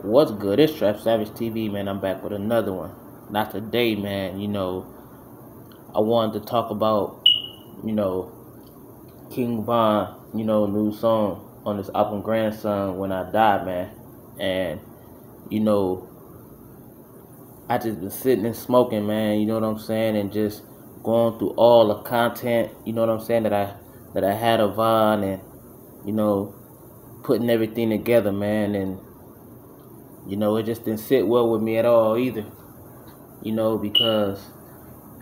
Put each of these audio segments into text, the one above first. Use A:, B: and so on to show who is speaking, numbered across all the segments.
A: What's good? It's Trap Savage TV, man. I'm back with another one. Not today, man. I wanted to talk about, you know, King Von, new song on his album Grandson When I Die, man. And, you know, I just been sitting and smoking, man, you know what I'm saying, and just going through all the content, you know what I'm saying, that I had of Von, and, putting everything together, man. And it just didn't sit well with me at all either. Because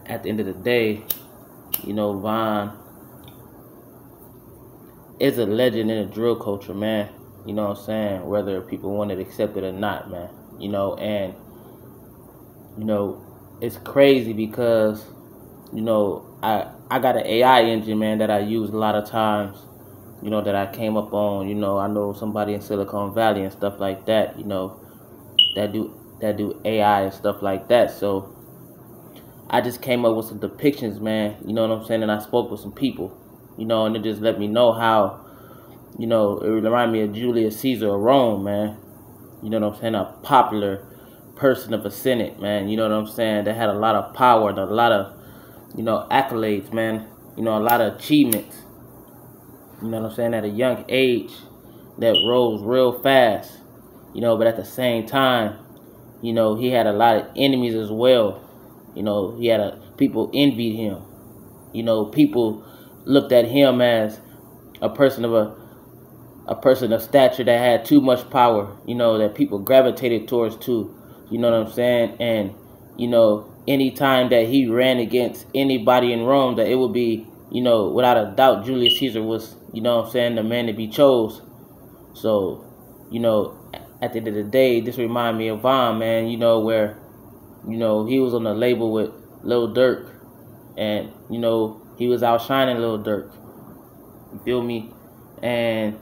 A: at the end of the day, Von is a legend in the drill culture, man. You know what I'm saying? Whether people want to accept it or not, man. And it's crazy because, I got an AI engine, man, that I use a lot of times, that I came up on. I know somebody in Silicon Valley and stuff like that, that do AI and stuff like that. So I just came up with some depictions, man, you know what I'm saying, and I spoke with some people, and it just let me know how, it reminded me of Julius Caesar of Rome, man. You know what I'm saying? A popular person of a Senate, man, you know what I'm saying, that had a lot of power and a lot of, accolades, man, a lot of achievements, you know what I'm saying, at a young age, that rose real fast, but at the same time, he had a lot of enemies as well. He had people envied him. People looked at him as a person of stature that had too much power, that people gravitated towards too. You know what I'm saying? And, anytime that he ran against anybody in Rome, that it would be, without a doubt, Julius Caesar was, the man to be chose. So, at the end of the day, this remind me of Von, man, where, he was on the label with Lil Durk, and, he was outshining Lil Durk. You feel me? And,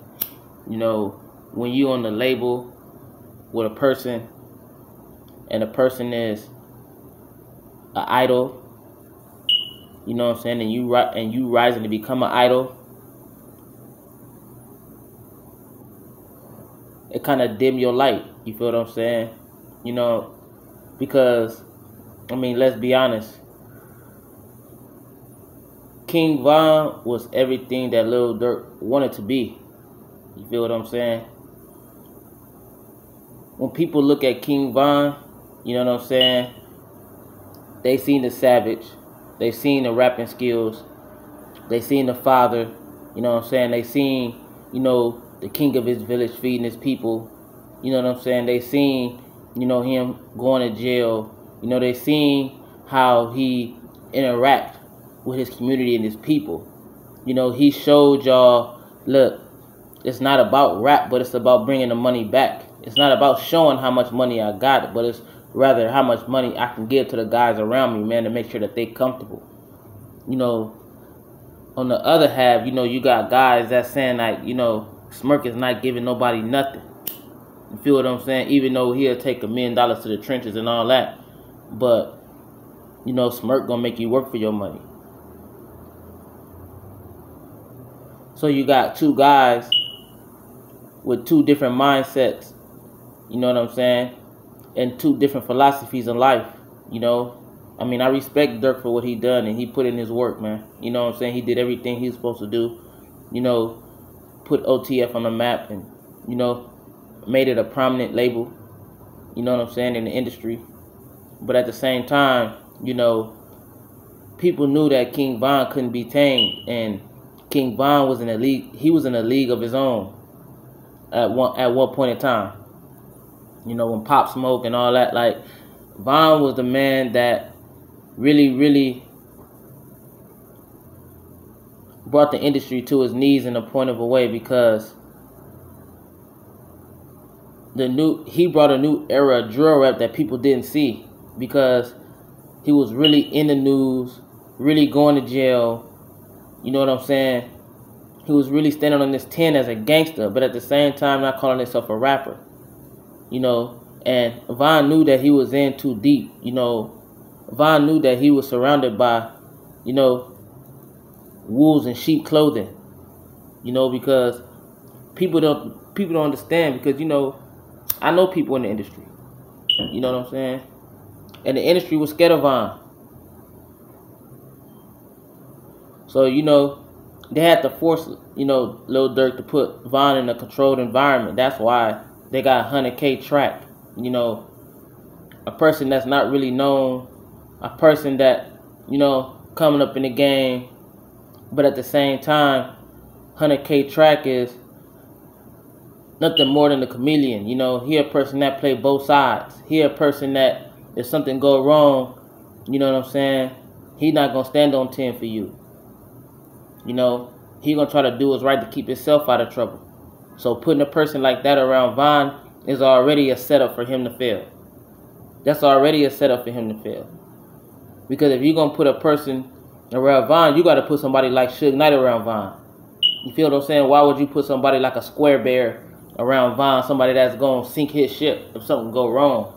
A: when you on the label with a person, and the person is an idol, you know what I'm saying, and you rising to become an idol, it kind of dim your light. You feel what I'm saying? Because, let's be honest. King Von was everything that Lil Durk wanted to be. You feel what I'm saying? When people look at King Von, you know what I'm saying, they seen the savage, they seen the rapping skills, they seen the father, you know what I'm saying, they seen, the king of his village feeding his people, you know what I'm saying, they seen, him going to jail, they seen how he interact with his community and his people. He showed y'all, look, it's not about rap, but it's about bringing the money back. It's not about showing how much money I got, but it's rather how much money I can give to the guys around me, man, to make sure that they comfortable. On the other half, you got guys that saying like, Smirk is not giving nobody nothing. You feel what I'm saying? Even though he'll take $1 million to the trenches and all that, but Smirk gonna make you work for your money. So you got two guys with two different mindsets, you know what I'm saying, and two different philosophies in life. I respect Durk for what he done, and he put in his work, man. You know what I'm saying? He did everything he was supposed to do, put OTF on the map, and, made it a prominent label, you know what I'm saying, in the industry. But at the same time, people knew that King Von couldn't be tamed, and King Von was in a league. He was in a league of his own at one point in time. When Pop Smoke and all that, like, Von was the man that really brought the industry to his knees in a point of a way, because he brought a new era of drill rap that people didn't see, because he was really in the news, really going to jail. You know what I'm saying? He was really standing on this 10 as a gangster, but at the same time not calling himself a rapper. And Von knew that he was in too deep. Von knew that he was surrounded by, wolves in sheep clothing. Because people don't understand, because I know people in the industry. You know what I'm saying? And the industry was scared of Von. So, they had to force, Lil Durk to put Von in a controlled environment. That's why they got 100K track. A person that's not really known, a person that, coming up in the game, but at the same time, 100K track is nothing more than a chameleon. He a person that play both sides. He a person that if something go wrong, you know what I'm saying, he not going to stand on 10 for you. He going to try to do what's right to keep himself out of trouble. So putting a person like that around Von is already a setup for him to fail. That's already a setup for him to fail. Because if you're going to put a person around Von, you got to put somebody like Suge Knight around Von. You feel what I'm saying? Why would you put somebody like a Square Bear around Von, somebody that's going to sink his ship if something go wrong?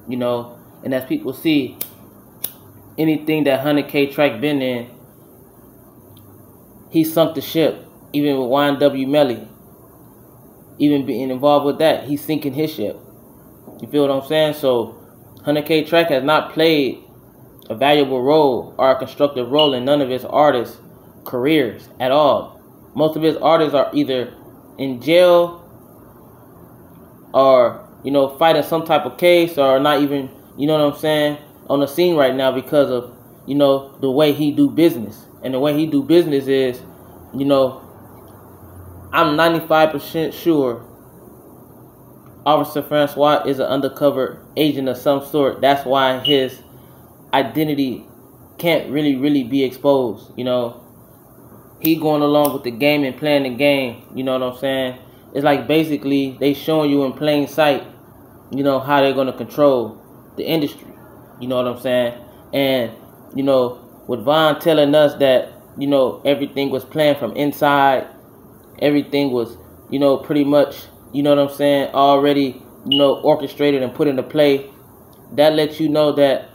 A: And as people see, anything that 100K track been in, he sunk the ship. Even with YNW Melly, even being involved with that, he's sinking his ship. You feel what I'm saying? So 100K track has not played a valuable role or a constructive role in none of his artists' careers at all. Most of his artists are either in jail or, fighting some type of case or not even, on the scene right now because of, the way he do business. And the way he do business is, I'm 95% sure Officer Francois is an undercover agent of some sort. That's why his identity can't really be exposed. He going along with the game and playing the game. You know what I'm saying? It's like basically they showing you in plain sight, how they're going to control the industry. You know what I'm saying? And, with Von telling us that, everything was planned from inside, everything was, pretty much, already, orchestrated and put into play, that lets you know that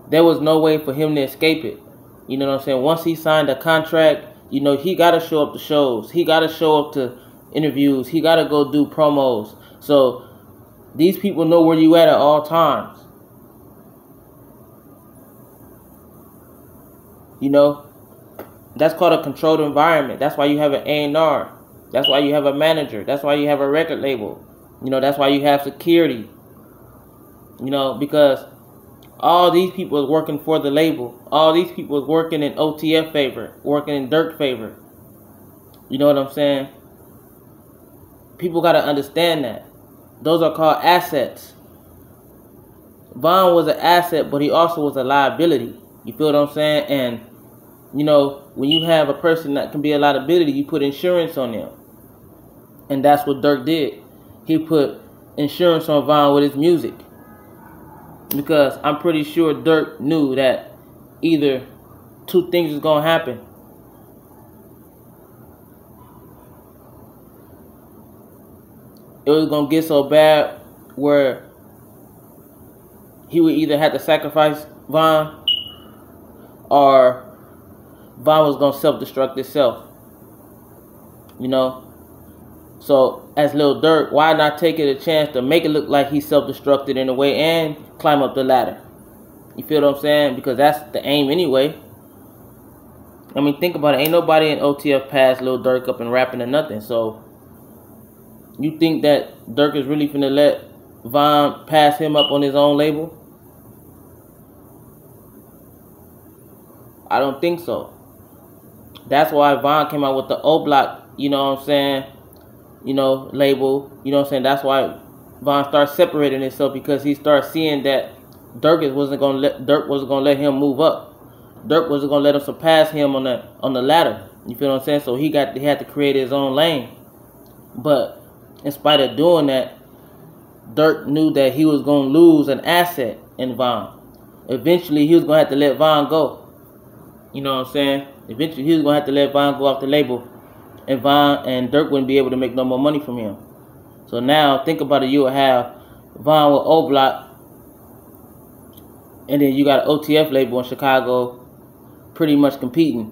A: there was no way for him to escape it. You know what I'm saying? Once he signed a contract, he got to show up to shows. He got to show up to interviews. He got to go do promos. So these people know where you at all times. That's called a controlled environment. That's why you have an A&R. That's why you have a manager. That's why you have a record label. That's why you have security. Because all these people is working for the label. All these people is working in OTF favor, working in Durk favor. You know what I'm saying? People got to understand that. Those are called assets. Von was an asset, but he also was a liability. You feel what I'm saying? And, when you have a person that can be a liability, you put insurance on them. And that's what Durk did. He put insurance on Von with his music. Because I'm pretty sure Durk knew that either two things was going to happen. It was going to get so bad where he would either have to sacrifice Von or Von was going to self-destruct itself. So as Lil Durk, why not take it a chance to make it look like he self-destructed in a way and climb up the ladder? You feel what I'm saying? Because that's the aim anyway. I mean, think about it. Ain't nobody in OTF passed Lil Durk up and rapping or nothing. So you think that Durk is really finna let Von pass him up on his own label? I don't think so. That's why Von came out with the O Block, you know what I'm saying, label, you know what I'm saying. That's why Von started separating himself, because he started seeing that Durk wasn't gonna let him move up. Durk wasn't gonna let him surpass him on the ladder. You feel what I'm saying? So he had to create his own lane. But in spite of doing that, Durk knew that he was gonna lose an asset in Von. Eventually, he was gonna have to let Von go. You know what I'm saying? Eventually, he was going to have to let Von go off the label. And Von and Durk wouldn't be able to make no more money from him. So now, think about it. You will have Von with O Block. And then you got an OTF label in Chicago pretty much competing.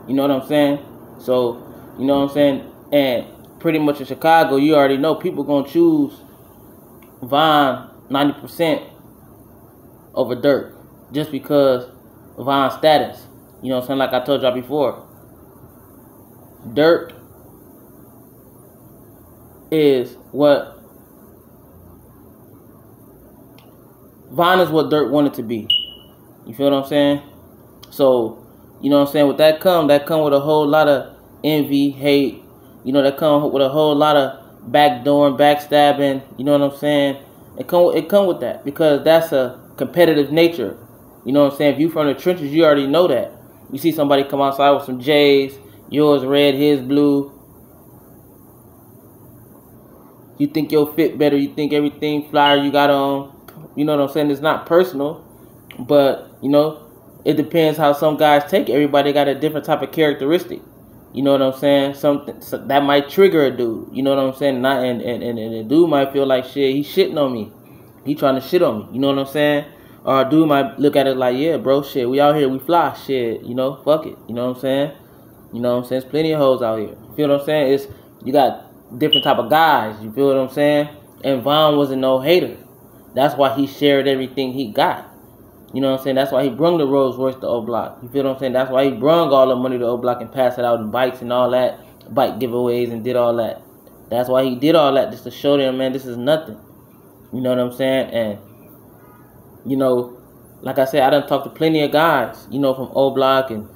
A: You know what I'm saying? So, you know what I'm saying? And pretty much in Chicago, you already know people gonna choose Von 90% over Dirk just because of Von's status. You know what I'm saying? Like I told y'all before, Dirk is what Von is what Dirk wanted to be. You feel what I'm saying? So, you know what I'm saying? With that come with a whole lot of envy, hate. You know, that come with a whole lot of backdooring, backstabbing. You know what I'm saying? It come with that because that's a competitive nature. You know what I'm saying? If you from the trenches, you already know that. You see somebody come outside with some J's, yours red, his blue. You think you'll fit better. You think everything flyer you got on. You know what I'm saying? It's not personal, but, you know, it depends how some guys take it. Everybody got a different type of characteristic. You know what I'm saying? Something that might trigger a dude. You know what I'm saying? And a dude might feel like, shit, he shitting on me. He trying to shit on me. You know what I'm saying? Or a dude might look at it like, yeah, bro, shit, we out here, we fly, shit. You know, fuck it. You know what I'm saying? You know what I'm saying? There's plenty of hoes out here. You feel what I'm saying? You got different type of guys. You feel what I'm saying? And Von wasn't no hater. That's why he shared everything he got. You know what I'm saying? That's why he brung the Rolls Royce to O Block. You feel what I'm saying? That's why he brung all the money to O Block and passed it out in bikes and all that, bike giveaways and did all that. That's why he did all that, just to show them, man, this is nothing. You know what I'm saying? And, you know, like I said, I done talked to plenty of guys, you know, from O Block and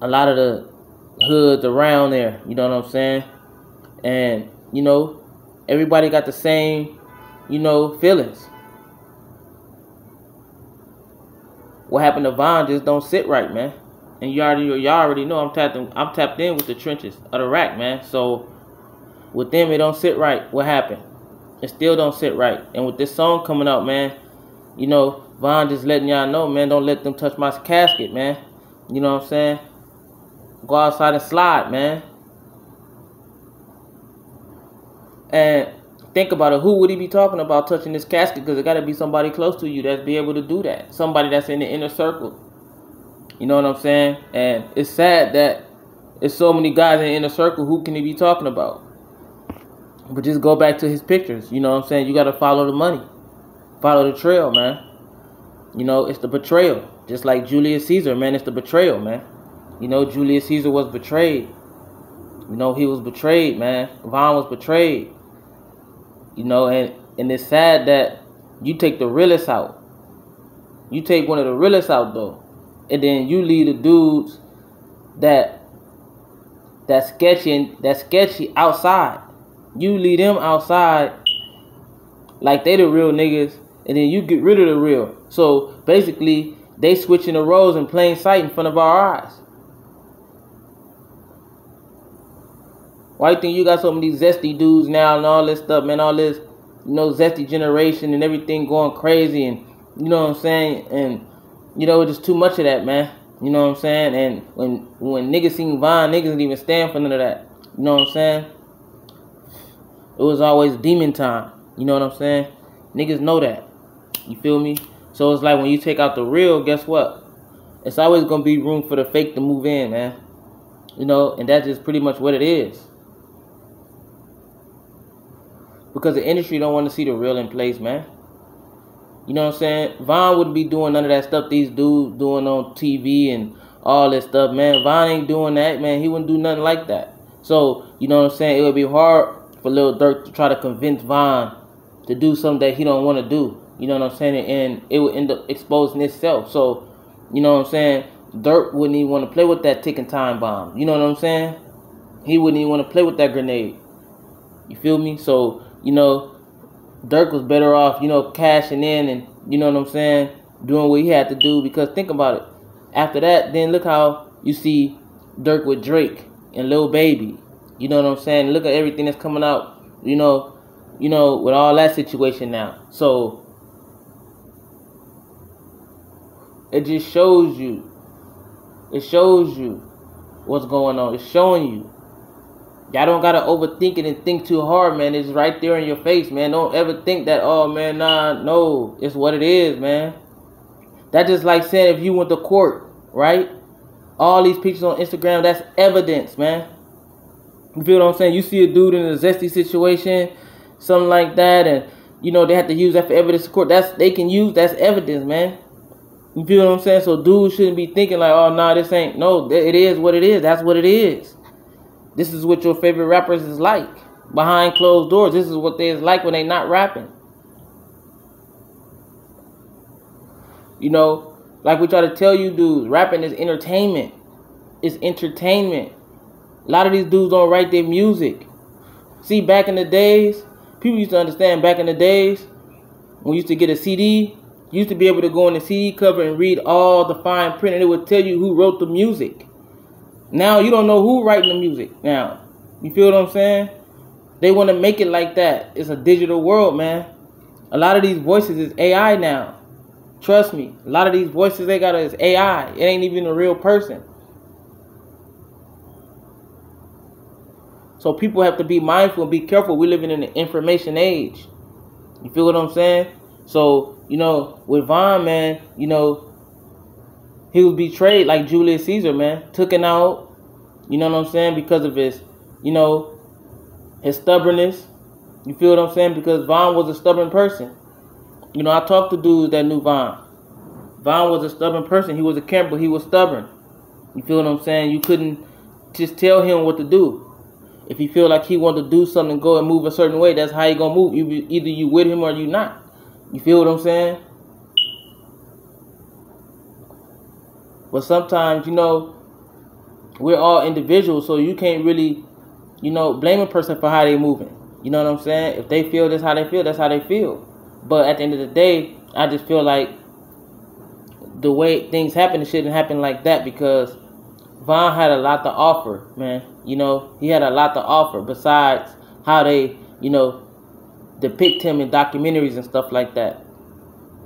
A: a lot of the hoods around there. You know what I'm saying? And, you know, everybody got the same, you know, feelings. What happened to Von just don't sit right, man. And y'all already know I'm tapped in with the trenches of the rack, man. So with them, it don't sit right. What happened? It still don't sit right. And with this song coming out, man, you know, Von just letting y'all know, man, don't let them touch my casket, man. You know what I'm saying? Go outside and slide, man. And think about it. Who would he be talking about touching this casket? Because it got to be somebody close to you that's be able to do that. Somebody that's in the inner circle. You know what I'm saying? And it's sad that there's so many guys in the inner circle. Who can he be talking about? But just go back to his pictures. You know what I'm saying? You got to follow the money. Follow the trail, man. You know, it's the betrayal. Just like Julius Caesar, man. It's the betrayal, man. You know, Julius Caesar was betrayed. You know, he was betrayed, man. Von was betrayed. You know, and it's sad that you take the realest out. You take one of the realest out, though. And then you leave the dudes that's sketchy outside. You leave them outside like they the real niggas, and then you get rid of the real. So basically, they switching the roles in plain sight in front of our eyes. Why you think you got so many zesty dudes now and all this stuff, man? All this, you know, zesty generation and everything going crazy, and you know what I'm saying? And you know, it's just too much of that, man. You know what I'm saying? And when niggas seen Von, niggas didn't even stand for none of that. You know what I'm saying? It was always demon time. You know what I'm saying? Niggas know that. You feel me? So it's like when you take out the real, guess what? It's always gonna be room for the fake to move in, man. You know, and that's just pretty much what it is. Because the industry don't want to see the real in place, man. You know what I'm saying? Von wouldn't be doing none of that stuff these dudes doing on TV and all this stuff, man. Von ain't doing that, man. He wouldn't do nothing like that. So, you know what I'm saying? It would be hard for Lil Durk to try to convince Von to do something that he don't want to do. You know what I'm saying? And it would end up exposing itself. So, you know what I'm saying? Durk wouldn't even want to play with that ticking time bomb. You know what I'm saying? He wouldn't even want to play with that grenade. You feel me? So, you know, Durk was better off, you know, cashing in and, you know what I'm saying, doing what he had to do. Because think about it. After that, then look how you see Durk with Drake and Lil Baby. You know what I'm saying? Look at everything that's coming out, you know, with all that situation now. So it just shows you. It shows you what's going on. It's showing you. Y'all don't gotta overthink it and think too hard, man. It's right there in your face, man. Don't ever think that, oh, man, nah, no. It's what it is, man. That's just like saying if you went to court, right? All these pictures on Instagram, that's evidence, man. You feel what I'm saying? You see a dude in a zesty situation, something like that, and you know they have to use that for evidence in court. That's evidence, man. You feel what I'm saying? So dudes shouldn't be thinking like, oh nah, this ain't. No, it is what it is. That's what it is. This is what your favorite rappers is like behind closed doors. This is what they is like when they not rapping. You know, like we try to tell you dudes, rapping is entertainment. It's entertainment. A lot of these dudes don't write their music. See, back in the days, people used to understand back in the days, when you used to get a CD, you used to be able to go on the CD cover and read all the fine print, and it would tell you who wrote the music. Now, you don't know who writing the music now. You feel what I'm saying? They want to make it like that. It's a digital world, man. A lot of these voices is AI now. Trust me. A lot of these voices they got is AI. It ain't even a real person. So people have to be mindful and be careful. We're living in an information age. You feel what I'm saying? So, you know, with Von, man, you know, he was betrayed like Julius Caesar, man. Took him out, you know what I'm saying, because of his, you know, his stubbornness. You feel what I'm saying? Because Von was a stubborn person. You know, I talked to dudes that knew Von. Von was a stubborn person. He was a camp, but he was stubborn. You feel what I'm saying? You couldn't just tell him what to do. If he feel like he wanted to do something, go and move a certain way, that's how he gonna move. Either you with him or you not. You feel what I'm saying? But sometimes, you know, we're all individuals, so you can't really, you know, blame a person for how they moving. You know what I'm saying? If they feel that's how they feel, that's how they feel. But at the end of the day, I just feel like the way things happen, it shouldn't happen like that, because Von had a lot to offer, man. You know, he had a lot to offer besides how they, you know, depict him in documentaries and stuff like that.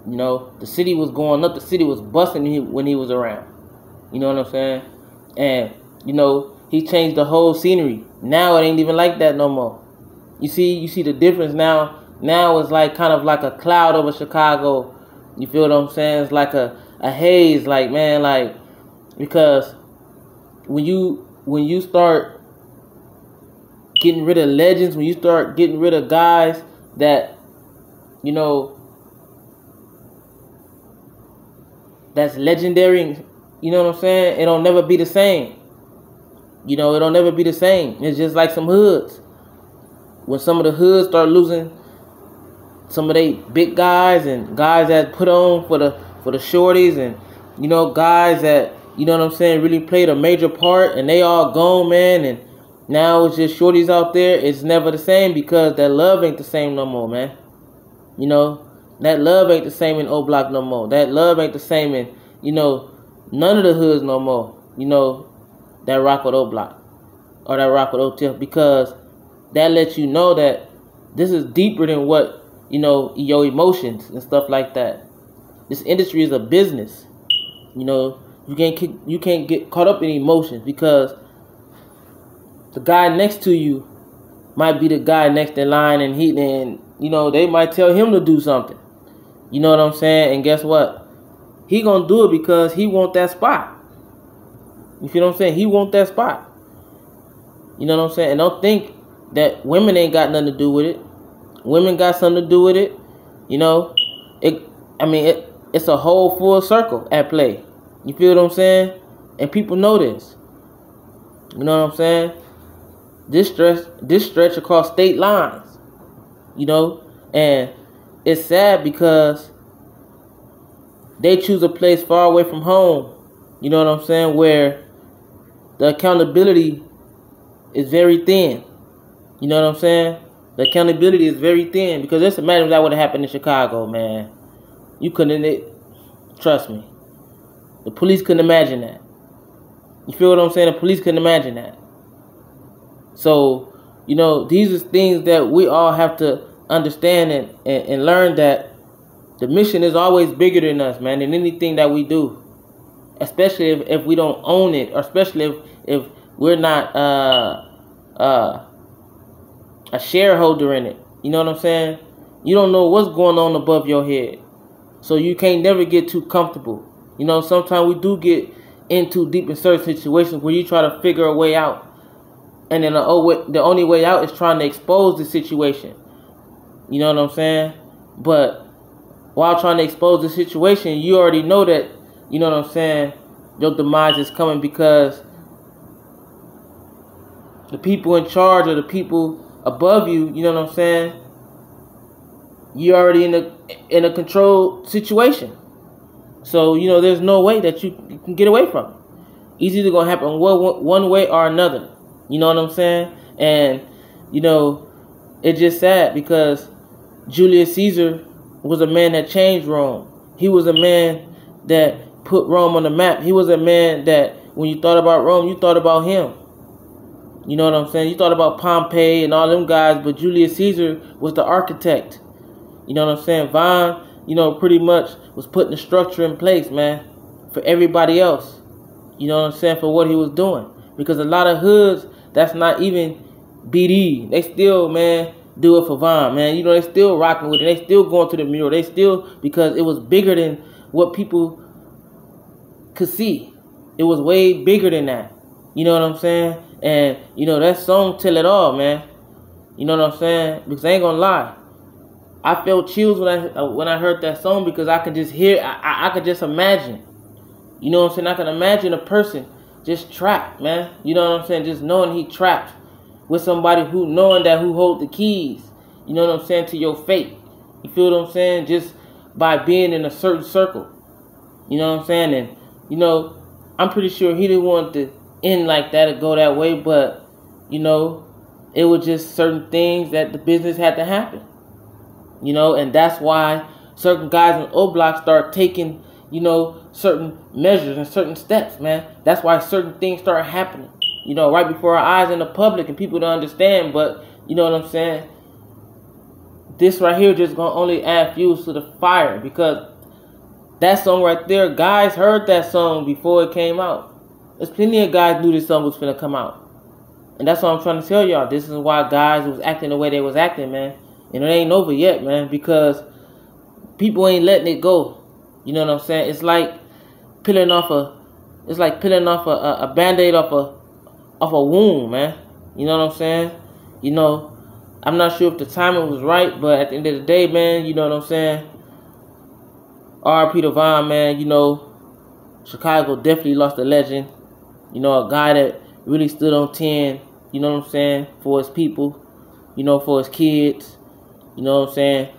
A: You know, the city was going up, the city was busting when he was around. You know what I'm saying? And, you know, he changed the whole scenery. Now it ain't even like that no more. You see the difference now. Now it's like kind of like a cloud over Chicago. You feel what I'm saying? It's like a haze, like, man, like, because when you start getting rid of legends, when you start getting rid of guys that, you know, that's legendary, you know what I'm saying? It'll never be the same. You know, it'll never be the same. It's just like some hoods. When some of the hoods start losing some of they big guys and guys that put on for the shorties, and, you know, guys that, you know what I'm saying, really played a major part, and they all gone, man, and now it's just shorties out there. It's never the same, because that love ain't the same no more, man. You know, that love ain't the same in O Block no more. That love ain't the same in, you know, none of the hoods no more, you know, that rock with O Block or that rock with O-Tip, because that lets you know that this is deeper than what, you know, your emotions and stuff like that. This industry is a business. You know, you can't get caught up in emotions, because the guy next to you might be the guy next in line, and you know, they might tell him to do something. You know what I'm saying? And guess what? He gonna do it because he want that spot. You feel what I'm saying? He want that spot. You know what I'm saying? And don't think that women ain't got nothing to do with it. Women got something to do with it. You know, it's a whole full circle at play. You feel what I'm saying? And people know this. You know what I'm saying? This stretch across state lines. You know, and it's sad because they choose a place far away from home. You know what I'm saying? Where the accountability is very thin. You know what I'm saying? The accountability is very thin, because just imagine if that would have happened in Chicago, man. You couldn't, trust me. The police couldn't imagine that. You feel what I'm saying? The police couldn't imagine that. So, you know, these are things that we all have to understand and learn, that the mission is always bigger than us, man, than anything that we do. Especially if we don't own it, or especially if we're not a shareholder in it. You know what I'm saying? You don't know what's going on above your head. So you can't never get too comfortable. You know, sometimes we do get in too deep in certain situations where you try to figure a way out. And then the only way out is trying to expose the situation. You know what I'm saying? But while trying to expose the situation, you already know that, you know what I'm saying, your demise is coming, because the people in charge or the people above you, you know what I'm saying, you're already in a controlled situation. So, you know, there's no way that you can get away from it. It's either going to happen one way or another. You know what I'm saying? And, you know, it's just sad because Julius Caesar was a man that changed Rome. He was a man that put Rome on the map. He was a man that when you thought about Rome, you thought about him. You know what I'm saying? You thought about Pompey and all them guys, but Julius Caesar was the architect. You know what I'm saying? Von, you know, pretty much was putting the structure in place, man, for everybody else. You know what I'm saying? For what he was doing. Because a lot of hoods, that's not even BD. They still, man, do it for Von, man. You know, they still rocking with it. They still going to the mural. They still, because it was bigger than what people could see. It was way bigger than that. You know what I'm saying? And, you know, that song tell it all, man. You know what I'm saying? Because I ain't gonna lie, I felt chills when I heard that song, because I could just hear, I could just imagine. You know what I'm saying? I can imagine a person just trapped, man. You know what I'm saying? Just knowing he trapped with somebody who hold the keys. You know what I'm saying? To your fate. You feel what I'm saying? Just by being in a certain circle. You know what I'm saying? And, you know, I'm pretty sure he didn't want to end like that or go that way, but, you know, it was just certain things that the business had to happen. You know, and that's why certain guys in O Block start taking, you know, certain measures and certain steps, man. That's why certain things start happening, you know, right before our eyes in the public, and people don't understand. But, you know what I'm saying? This right here just going to only add fuel to the fire, because that song right there, guys heard that song before it came out. There's plenty of guys knew this song was finna come out. And that's what I'm trying to tell y'all. This is why guys was acting the way they was acting, man. And it ain't over yet, man, because people ain't letting it go. You know what I'm saying? It's like peeling off a Band-Aid off a wound, man. You know what I'm saying? You know, I'm not sure if the timing was right, but at the end of the day, man, you know what I'm saying? R.I.P. to Von, man. You know, Chicago definitely lost a legend. You know, a guy that really stood on 10, you know what I'm saying, for his people, you know, for his kids. You know what I'm saying?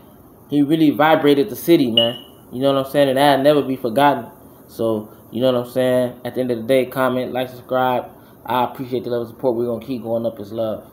A: He really vibrated the city, man. You know what I'm saying? And that'll never be forgotten. So, you know what I'm saying? At the end of the day, comment, like, subscribe. I appreciate the love and support. We're going to keep going up as love.